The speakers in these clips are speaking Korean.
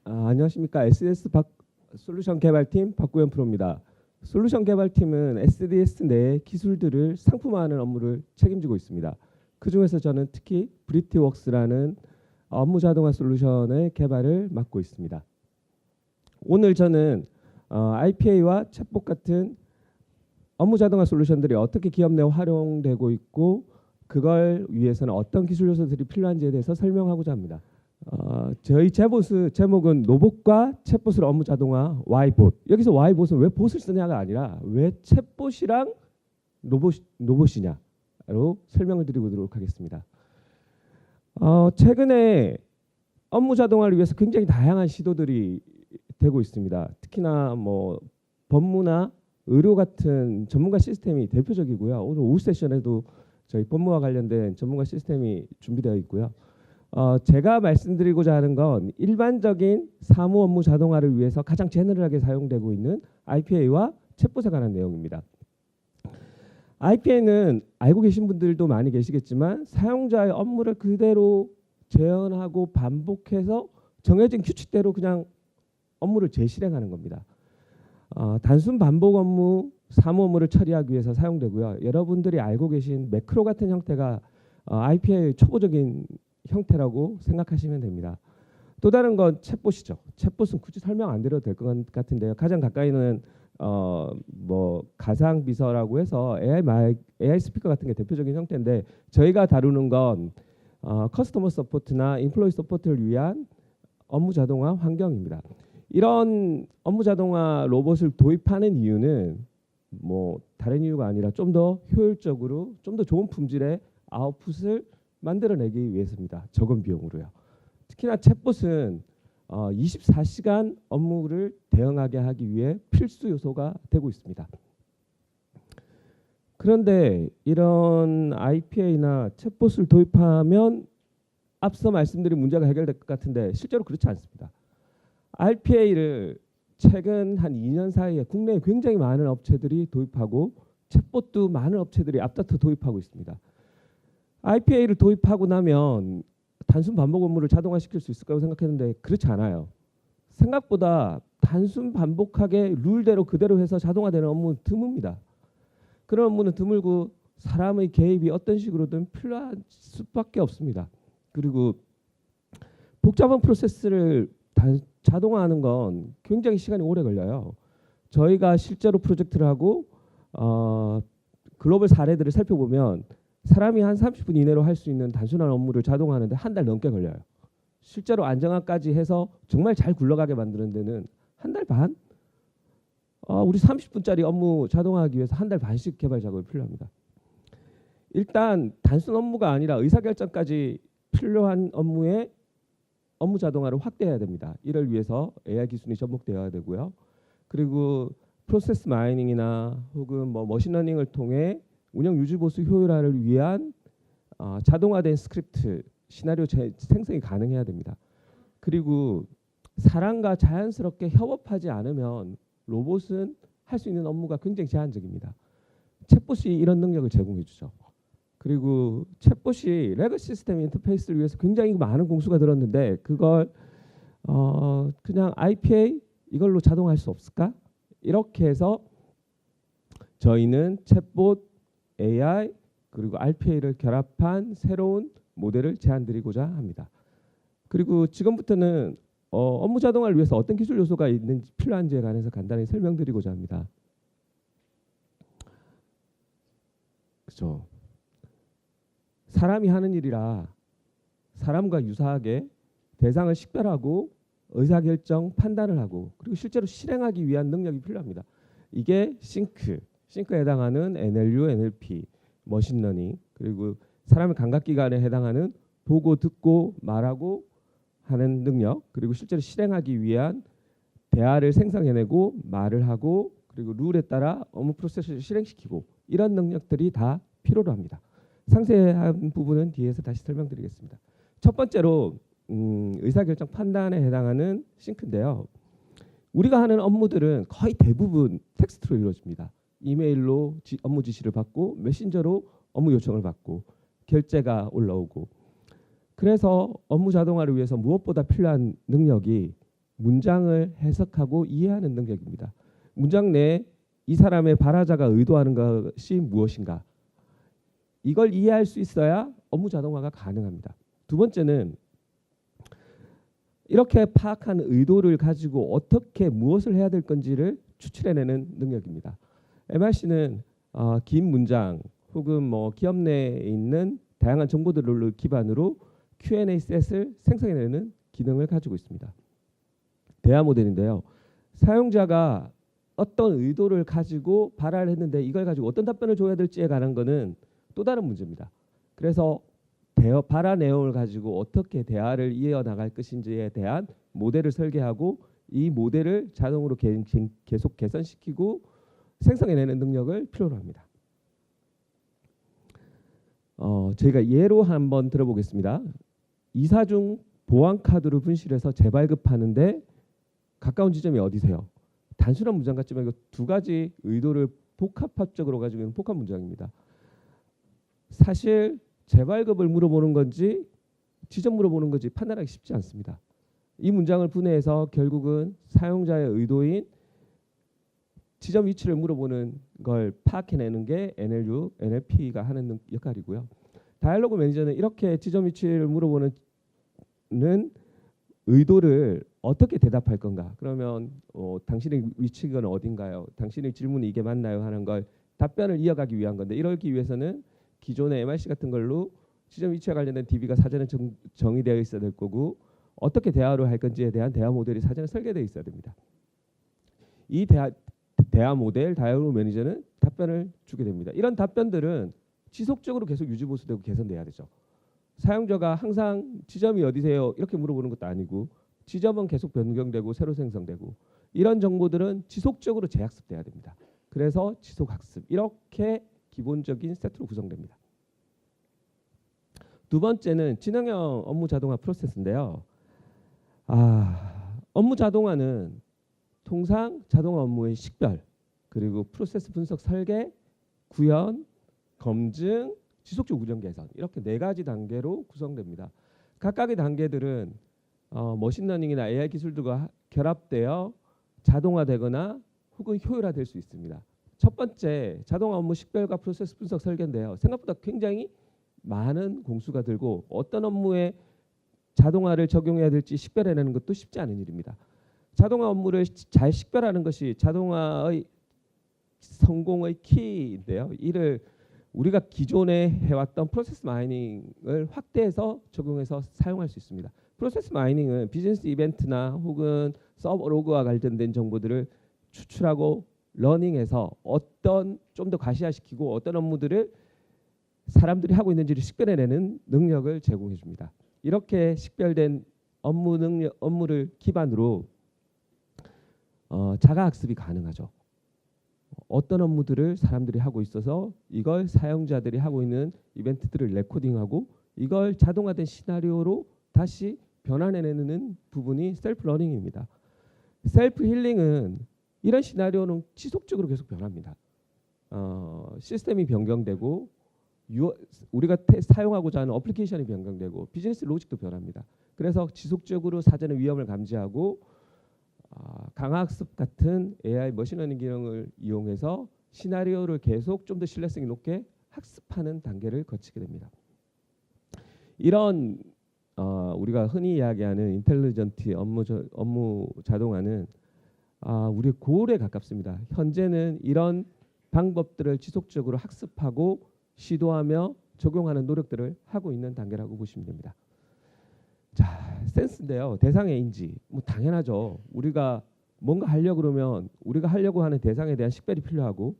안녕하십니까. 솔루션 개발팀 박구현 프로입니다. 솔루션 개발팀은 SDS 내 기술들을 상품화하는 업무를 책임지고 있습니다. 그중에서 저는 특히 브리티웍스라는 업무 자동화 솔루션의 개발을 맡고 있습니다. 오늘 저는 IPA와 챗봇 같은 업무 자동화 솔루션들이 어떻게 기업 내 활용되고 있고 그걸 위해서는 어떤 기술 요소들이 필요한지에 대해서 설명하고자 합니다. 저희 제목은 로봇과 챗봇을 업무 자동화 Y봇. 여기서 Y봇은 왜 봇을 쓰냐가 아니라 왜 챗봇이랑 로봇이냐로 설명을 드리도록 하겠습니다. 최근에 업무 자동화를 위해서 굉장히 다양한 시도들이 되고 있습니다. 특히나 뭐 법무나 의료 같은 전문가 시스템이 대표적이고요. 오늘 오후 세션에도 저희 법무와 관련된 전문가 시스템이 준비되어 있고요. 제가 말씀드리고자 하는 건 일반적인 사무 업무 자동화를 위해서 가장 제너럴하게 사용되고 있는 IPA와 챗봇에 관한 내용입니다. IPA는 알고 계신 분들도 많이 계시겠지만 사용자의 업무를 그대로 재현하고 반복해서 정해진 규칙대로 그냥 업무를 재실행하는 겁니다. 단순 반복 업무, 사무 업무를 처리하기 위해서 사용되고요. 여러분들이 알고 계신 매크로 같은 형태가 IPA의 초보적인 형태라고 생각하시면 됩니다. 또 다른 건 챗봇이죠. 챗봇은 굳이 설명 안 드려도 될 것 같은데요. 가장 가까이는 뭐 가상 비서라고 해서 AI 스피커 같은 게 대표적인 형태인데 저희가 다루는 건 커스터머 서포트나 인플로이 서포트를 위한 업무 자동화 환경입니다. 이런 업무 자동화 로봇을 도입하는 이유는 뭐 다른 이유가 아니라 좀 더 효율적으로 좀 더 좋은 품질의 아웃풋을 만들어내기 위해서입니다. 적은 비용으로요. 특히나 챗봇은 24시간 업무를 대응하게 하기 위해 필수 요소가 되고 있습니다. 그런데 이런 IPA나 챗봇을 도입하면 앞서 말씀드린 문제가 해결될 것 같은데 실제로 그렇지 않습니다. IPA를 최근 한 2년 사이에 국내에 굉장히 많은 업체들이 도입하고 챗봇도 많은 업체들이 앞다퉈 도입하고 있습니다. IPA를 도입하고 나면 단순 반복 업무를 자동화시킬 수 있을까요 생각했는데 그렇지 않아요. 생각보다 단순 반복하게 룰대로 그대로 해서 자동화되는 업무는 드뭅니다. 그런 업무는 드물고 사람의 개입이 어떤 식으로든 필요할 수밖에 없습니다. 그리고 복잡한 프로세스를 자동화하는 건 굉장히 시간이 오래 걸려요. 저희가 실제로 프로젝트를 하고 글로벌 사례들을 살펴보면 사람이 한 30분 이내로 할 수 있는 단순한 업무를 자동화하는데 한 달 넘게 걸려요. 실제로 안정화까지 해서 정말 잘 굴러가게 만드는 데는 한 달 반? 우리 30분짜리 업무 자동화하기 위해서 한 달 반씩 개발 작업이 필요합니다. 일단 단순 업무가 아니라 의사결정까지 필요한 업무에 업무 자동화를 확대해야 됩니다. 이를 위해서 AI 기술이 접목되어야 되고요. 그리고 프로세스 마이닝이나 혹은 뭐 머신러닝을 통해 운영 유지 보수 효율화를 위한 자동화된 스크립트 시나리오 생성이 가능해야 됩니다. 그리고 사람과 자연스럽게 협업하지 않으면 로봇은 할 수 있는 업무가 굉장히 제한적입니다. 챗봇이 이런 능력을 제공해 주죠. 그리고 챗봇이 레거시 시스템 인터페이스를 위해서 굉장히 많은 공수가 들었는데 그걸 그냥 IPA 이걸로 자동화할 수 없을까? 이렇게 해서 저희는 챗봇, AI 그리고 RPA를 결합한 새로운 모델을 제안드리고자 합니다. 그리고 지금부터는 업무 자동화를 위해서 어떤 기술 요소가 있는지 필요한지에 관해서 간단히 설명드리고자 합니다. 그렇죠. 사람이 하는 일이라 사람과 유사하게 대상을 식별하고 의사결정, 판단을 하고 그리고 실제로 실행하기 위한 능력이 필요합니다. 이게 싱크에 해당하는 NLU, NLP, 머신러닝 그리고 사람의 감각기관에 해당하는 보고, 듣고, 말하고 하는 능력 그리고 실제로 실행하기 위한 대화를 생성해내고 말을 하고 그리고 룰에 따라 업무 프로세스를 실행시키고 이런 능력들이 다 필요로 합니다. 상세한 부분은 뒤에서 다시 설명드리겠습니다. 첫 번째로 의사결정 판단에 해당하는 싱크인데요. 우리가 하는 업무들은 거의 대부분 텍스트로 이루어집니다. 이메일로 업무 지시를 받고 메신저로 업무 요청을 받고 결제가 올라오고 그래서 업무 자동화를 위해서 무엇보다 필요한 능력이 문장을 해석하고 이해하는 능력입니다. 문장 내에 이 사람의 발화자가 의도하는 것이 무엇인가, 이걸 이해할 수 있어야 업무 자동화가 가능합니다. 두 번째는 이렇게 파악한 의도를 가지고 어떻게 무엇을 해야 될 건지를 추출해내는 능력입니다. MRC는 긴 문장 혹은 뭐 기업 내에 있는 다양한 정보들을 기반으로 Q&A 셋을 생성해내는 기능을 가지고 있습니다. 대화 모델인데요. 사용자가 어떤 의도를 가지고 발화를 했는데 이걸 가지고 어떤 답변을 줘야 될지에 관한 거는 또 다른 문제입니다. 그래서 발화 내용을 가지고 어떻게 대화를 이어나갈 것인지에 대한 모델을 설계하고 이 모델을 자동으로 계속 개선시키고 생성해내는 능력을 필요로 합니다. 저희가 예로 한번 들어보겠습니다. 이사 중 보안카드로 분실해서 재발급하는데 가까운 지점이 어디세요? 단순한 문장 같지만 이거 두 가지 의도를 복합적으로 가지고 있는 복합 문장입니다. 사실 재발급을 물어보는 건지 지점 물어보는 건지 판단하기 쉽지 않습니다. 이 문장을 분해해서 결국은 사용자의 의도인 지점 위치를 물어보는 걸 파악해내는 게 NLU, NLP가 하는 역할이고요. 다이얼로그 매니저는 이렇게 지점 위치를 물어보는 의도를 어떻게 대답할 건가? 그러면 당신의 위치가 어딘가요? 당신의 질문이 이게 맞나요? 하는 걸 답변을 이어가기 위한 건데 이러기 위해서는 기존의 MRC 같은 걸로 지점 위치와 관련된 DB가 사전에 정의되어 있어야 될 거고 어떻게 대화를 할 건지에 대한 대화 모델이 사전에 설계되어 있어야 됩니다. 이 대화 모델, 다이얼로그 매니저는 답변을 주게 됩니다. 이런 답변들은 지속적으로 계속 유지 보수되고 개선돼야 되죠. 사용자가 항상 지점이 어디세요? 이렇게 물어보는 것도 아니고 지점은 계속 변경되고 새로 생성되고 이런 정보들은 지속적으로 재학습돼야 됩니다. 그래서 지속학습 이렇게 기본적인 세트로 구성됩니다. 두 번째는 지능형 업무 자동화 프로세스인데요. 업무 자동화는 통상 자동화 업무의 식별 그리고 프로세스 분석 설계, 구현, 검증, 지속적 운영 개선 이렇게 네 가지 단계로 구성됩니다. 각각의 단계들은 머신러닝이나 AI 기술들과 결합되어 자동화되거나 혹은 효율화될 수 있습니다. 첫 번째 자동화 업무 식별과 프로세스 분석 설계인데요. 생각보다 굉장히 많은 공수가 들고 어떤 업무에 자동화를 적용해야 될지 식별해내는 것도 쉽지 않은 일입니다. 자동화 업무를 잘 식별하는 것이 자동화의 성공의 키인데요. 이를 우리가 기존에 해왔던 프로세스 마이닝을 확대해서 적용해서 사용할 수 있습니다. 프로세스 마이닝은 비즈니스 이벤트나 혹은 서버 로그와 관련된 정보들을 추출하고 러닝해서 어떤 좀 더 가시화시키고 어떤 업무들을 사람들이 하고 있는지를 식별해내는 능력을 제공해 줍니다. 이렇게 식별된 업무를 기반으로 자가학습이 가능하죠. 어떤 업무들을 사람들이 하고 있어서 이걸 사용자들이 하고 있는 이벤트들을 레코딩하고 이걸 자동화된 시나리오로 다시 변환해내는 부분이 셀프 러닝입니다. 셀프 힐링은 이런 시나리오는 지속적으로 계속 변합니다. 시스템이 변경되고 우리가 사용하고자 하는 어플리케이션이 변경되고 비즈니스 로직도 변합니다. 그래서 지속적으로 사전에 위험을 감지하고 강화학습 같은 AI 머신러닝 기능을 이용해서 시나리오를 계속 좀 더 신뢰성이 높게 학습하는 단계를 거치게 됩니다. 이런 우리가 흔히 이야기하는 인텔리전트 업무 자동화는 우리 고울에 가깝습니다. 현재는 이런 방법들을 지속적으로 학습하고 시도하며 적용하는 노력들을 하고 있는 단계라고 보시면 됩니다. 자, 센스인데요. 대상의 인지. 뭐 당연하죠. 우리가 뭔가 하려고 그러면 우리가 하려고 하는 대상에 대한 식별이 필요하고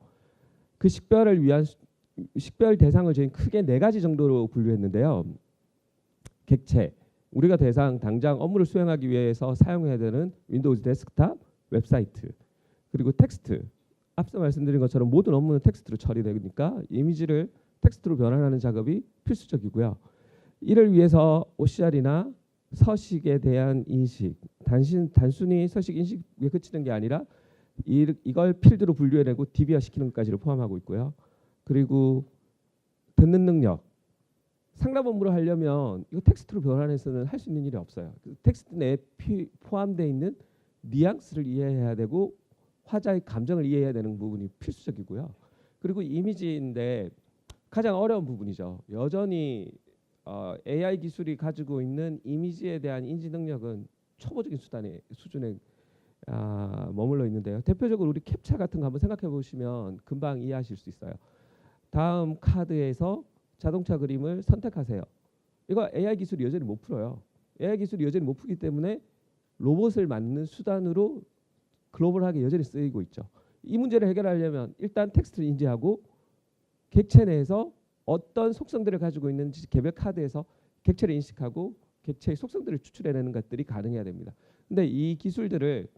그 식별을 위한 식별 대상을 저희 크게 네 가지 정도로 분류했는데요. 객체. 우리가 당장 업무를 수행하기 위해서 사용해야 되는 윈도우즈 데스크탑, 웹사이트. 그리고 텍스트. 앞서 말씀드린 것처럼 모든 업무는 텍스트로 처리되니까 이미지를 텍스트로 변환하는 작업이 필수적이고요. 이를 위해서 OCR이나 서식에 대한 인식, 단순히 서식 인식에 그치는 게 아니라 이걸 필드로 분류해내고 DB화 시키는 것까지를 포함하고 있고요. 그리고 듣는 능력, 상담 업무를 하려면 이거 텍스트로 변환해서는 할 수 있는 일이 없어요. 그 텍스트 내에 포함되어 있는 뉘앙스를 이해해야 되고 화자의 감정을 이해해야 되는 부분이 필수적이고요. 그리고 이미지인데 가장 어려운 부분이죠. 여전히 AI 기술이 가지고 있는 이미지에 대한 인지 능력은 초보적인 수준에 머물러 있는데요. 대표적으로 우리 캡처 같은 거 한번 생각해 보시면 금방 이해하실 수 있어요. 다음 카드에서 자동차 그림을 선택하세요. 이거 AI 기술이 여전히 못 풀어요. AI 기술이 여전히 못 풀기 때문에 로봇을 만드는 수단으로 글로벌하게 여전히 쓰이고 있죠. 이 문제를 해결하려면 일단 텍스트를 인지하고 객체 내에서 어떤 속성들을 가지고 있는지 개별 카드에서 객체를 인식하고 객체의 속성들을 추출해내는 것들이 가능해야 됩니다. 근데 이 기술들을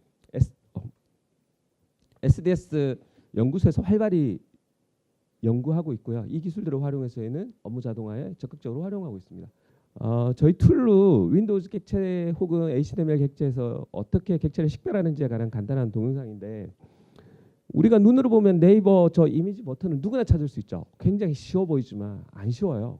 SDS 연구소에서 활발히 연구하고 있고요. 이 기술들을 활용해서는 업무 자동화에 적극적으로 활용하고 있습니다. 저희 툴로 윈도우즈 객체 혹은 HTML 객체에서 어떻게 객체를 식별하는지에 관한 간단한 동영상인데 우리가 눈으로 보면 네이버 저 이미지 버튼은 누구나 찾을 수 있죠. 굉장히 쉬워 보이지만 안 쉬워요.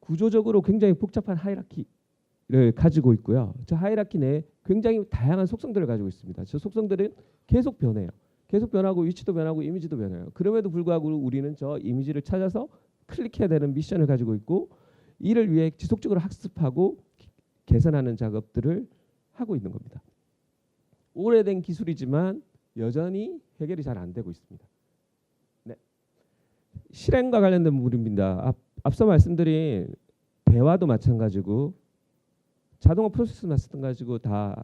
구조적으로 굉장히 복잡한 하이라키를 가지고 있고요. 저 하이라키 내에 굉장히 다양한 속성들을 가지고 있습니다. 저 속성들은 계속 변해요. 계속 변하고 위치도 변하고 이미지도 변해요. 그럼에도 불구하고 우리는 저 이미지를 찾아서 클릭해야 되는 미션을 가지고 있고 이를 위해 지속적으로 학습하고 개선하는 작업들을 하고 있는 겁니다. 오래된 기술이지만 여전히 해결이 잘 안 되고 있습니다. 네. 실행과 관련된 부분입니다. 앞서 말씀드린 대화도 마찬가지고 자동화 프로세스 마찬가지고 다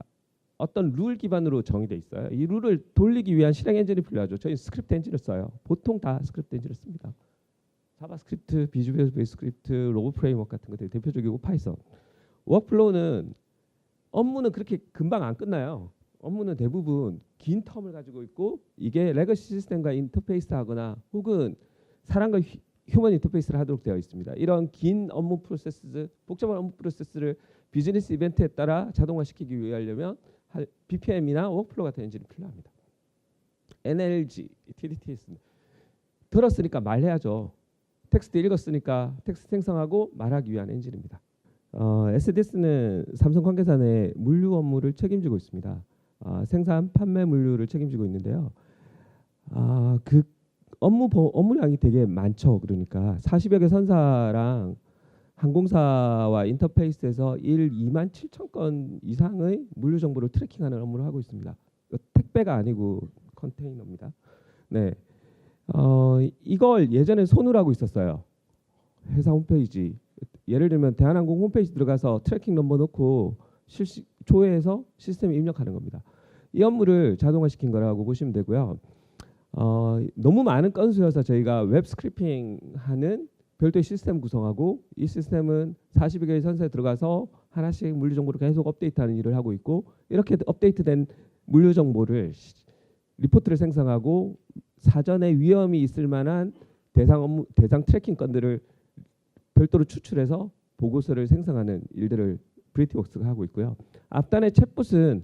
어떤 룰 기반으로 정의되어 있어요. 이 룰을 돌리기 위한 실행 엔진이 필요하죠. 저희 스크립트 엔진을 써요. 보통 다 스크립트 엔진을 씁니다. 자바스크립트, 비주얼 베이스 스크립트, 로봇 프레임워크 같은 것들이 대표적이고 파이썬. 워크플로우는 업무는 그렇게 금방 안 끝나요. 업무는 대부분 긴 텀을 가지고 있고 이게 레거시 시스템과 인터페이스하거나 혹은 사람과 휴먼 인터페이스를 하도록 되어 있습니다. 이런 긴 업무 프로세스, 복잡한 업무 프로세스를 비즈니스 이벤트에 따라 자동화시키기 위하려면 BPM이나 워크플로우 같은 엔진이 필요합니다. NLG, TDTS 들었으니까 말해야죠. 텍스트 읽었으니까 텍스트 생성하고 말하기 위한 엔진입니다. SDS는 삼성 관계사 내 물류 업무를 책임지고 있습니다. 생산, 판매 물류를 책임지고 있는데요. 그 업무량이 되게 많죠. 그러니까 40여 개 선사랑 항공사와 인터페이스에서 2만 7천 건 이상의 물류 정보를 트래킹하는 업무를 하고 있습니다. 택배가 아니고 컨테이너입니다. 네, 이걸 예전에 손으로 하고 있었어요. 회사 홈페이지. 예를 들면 대한항공 홈페이지 들어가서 트래킹 넘버 넣고 조회해서 시스템에 입력하는 겁니다. 이 업무를 자동화시킨 거라고 보시면 되고요. 너무 많은 건수여서 저희가 웹 스크래핑하는 별도의 시스템 구성하고 이 시스템은 40여 개의 선사에 들어가서 하나씩 물류 정보를 계속 업데이트하는 일을 하고 있고 이렇게 업데이트된 물류 정보를 리포트를 생성하고 사전에 위험이 있을 만한 대상 트래킹 건들을 별도로 추출해서 보고서를 생성하는 일들을 브리티웍스가 하고 있고요. 앞단의 챗봇은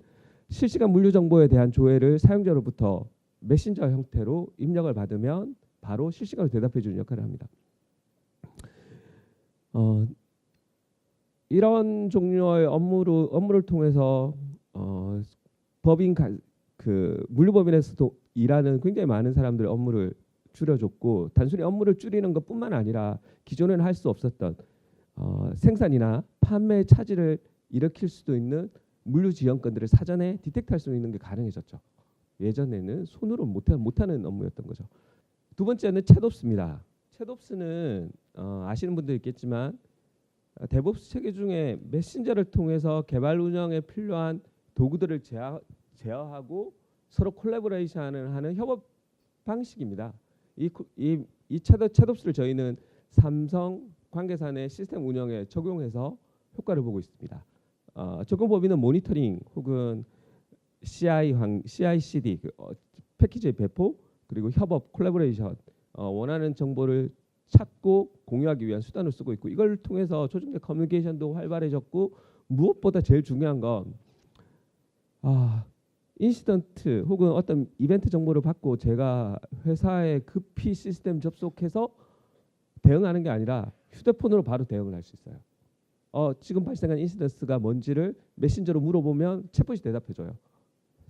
실시간 물류 정보에 대한 조회를 사용자로부터 메신저 형태로 입력을 받으면 바로 실시간으로 대답해 주는 역할을 합니다. 이런 종류의 업무를 통해서 물류법인에서도 일하는 굉장히 많은 사람들의 업무를 줄여줬고 단순히 업무를 줄이는 것뿐만 아니라 기존에는 할 수 없었던 생산이나 판매 차질을 일으킬 수도 있는 물류 지연건들을 사전에 디텍트할 수 있는 게 가능해졌죠. 예전에는 손으로 못하는 업무였던 거죠. 두 번째는 챗옵스입니다. 챗옵스는 아시는 분도 있겠지만 데브옵스 체계 중에 메신저를 통해서 개발 운영에 필요한 도구들을 제어하고 서로 콜라보레이션하는 협업 방식입니다. 이 챗옵스를 저희는 삼성 관계사 내 시스템 운영에 적용해서 효과를 보고 있습니다. 적용 범위는 모니터링 혹은 CI/CD 패키지의 배포 그리고 협업 콜라보레이션 원하는 정보를 찾고 공유하기 위한 수단을 쓰고 있고 이걸 통해서 조직내 커뮤니케이션도 활발해졌고 무엇보다 제일 중요한 건 인시던트 혹은 어떤 이벤트 정보를 받고 제가 회사에 급히 시스템 접속해서 대응하는 게 아니라 휴대폰으로 바로 대응을 할 수 있어요. 지금 발생한 인시던스가 뭔지를 메신저로 물어보면 챗봇이 대답해줘요.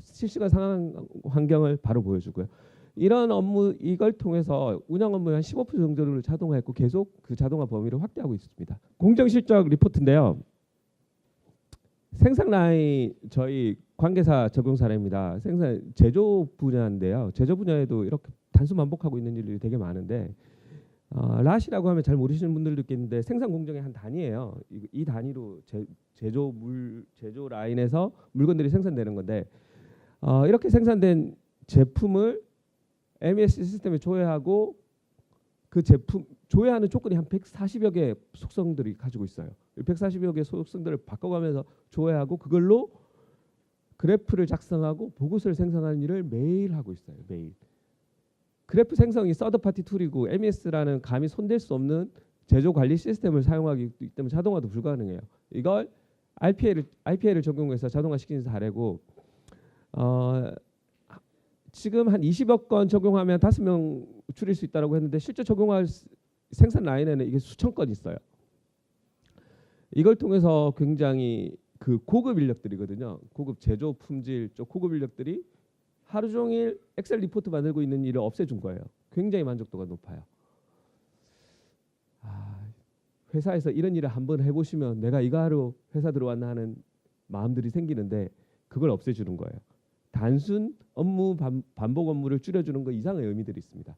실시간 상황 환경을 바로 보여주고요. 이런 업무 이걸 통해서 운영 업무의 한 15% 정도를 자동화했고 계속 그 자동화 범위를 확대하고 있습니다. 공정 실적 리포트인데요. 생산 라인 저희 관계사 적용 사례입니다. 생산 제조 분야인데요. 제조 분야에도 이렇게 단순 반복하고 있는 일들이 되게 많은데 랏이라고 하면 잘 모르시는 분들도 있겠는데 생산 공정의 한 단위예요. 이 단위로 제조 라인에서 물건들이 생산되는 건데 이렇게 생산된 제품을 MES 시스템에 조회하고 그 제품 조회하는 조건이 한 140여 개의 속성들이 가지고 있어요. 140여 개의 속성들을 바꿔가면서 조회하고 그걸로 그래프를 작성하고 보고서를 생성하는 일을 매일 하고 있어요. 매일. 그래프 생성이 서드파티 툴이고 MES라는 감히 손댈 수 없는 제조 관리 시스템을 사용하기 때문에 자동화도 불가능해요. 이걸 RPA를 적용해서 자동화시키는 사례고 지금 한 20억 건 적용하면 5명 줄일 수 있다고 했는데 실제 적용할 생산 라인에는 이게 수천 건 있어요. 이걸 통해서 굉장히 그 고급 인력들이거든요. 고급 제조 품질 쪽 고급 인력들이 하루 종일 엑셀 리포트 만들고 있는 일을 없애준 거예요. 굉장히 만족도가 높아요. 회사에서 이런 일을 한번 해보시면 내가 이거 하러 회사 들어왔나 하는 마음들이 생기는데 그걸 없애주는 거예요. 단순 업무 반복 업무를 줄여주는 것 이상의 의미들이 있습니다.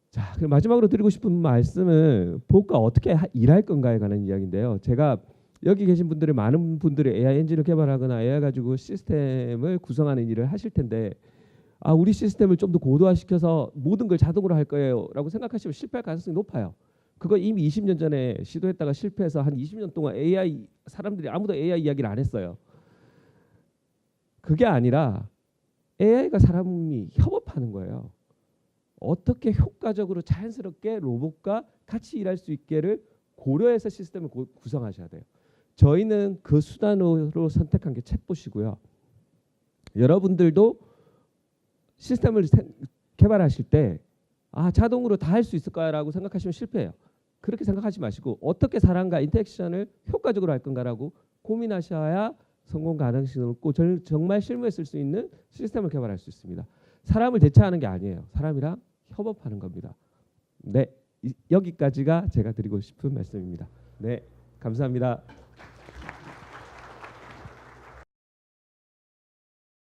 자, 그럼 마지막으로 드리고 싶은 말씀은 보급과 어떻게 일할 건가에 관한 이야기인데요. 제가 여기 계신 분들이 많은 분들이 AI 엔진을 개발하거나 AI 가지고 시스템을 구성하는 일을 하실 텐데 우리 시스템을 좀 더 고도화시켜서 모든 걸 자동으로 할 거예요 라고 생각하시면 실패할 가능성이 높아요. 그거 이미 20년 전에 시도했다가 실패해서 한 20년 동안 AI 사람들이 아무도 AI 이야기를 안 했어요. 그게 아니라 AI가 사람이 협업하는 거예요. 어떻게 효과적으로 자연스럽게 로봇과 같이 일할 수 있게를 고려해서 시스템을 구성하셔야 돼요. 저희는 그 수단으로 선택한 게 챗봇이고요. 여러분들도 시스템을 개발하실 때 자동으로 다 할 수 있을까라고 생각하시면 실패해요. 그렇게 생각하지 마시고 어떻게 사람과 인터랙션을 효과적으로 할 건가라고 고민하셔야 성공 가능성이 높고 정말 실무에 쓸 수 있는 시스템을 개발할 수 있습니다. 사람을 대체하는 게 아니에요. 사람이랑 협업하는 겁니다. 네, 여기까지가 제가 드리고 싶은 말씀입니다. 네, 감사합니다.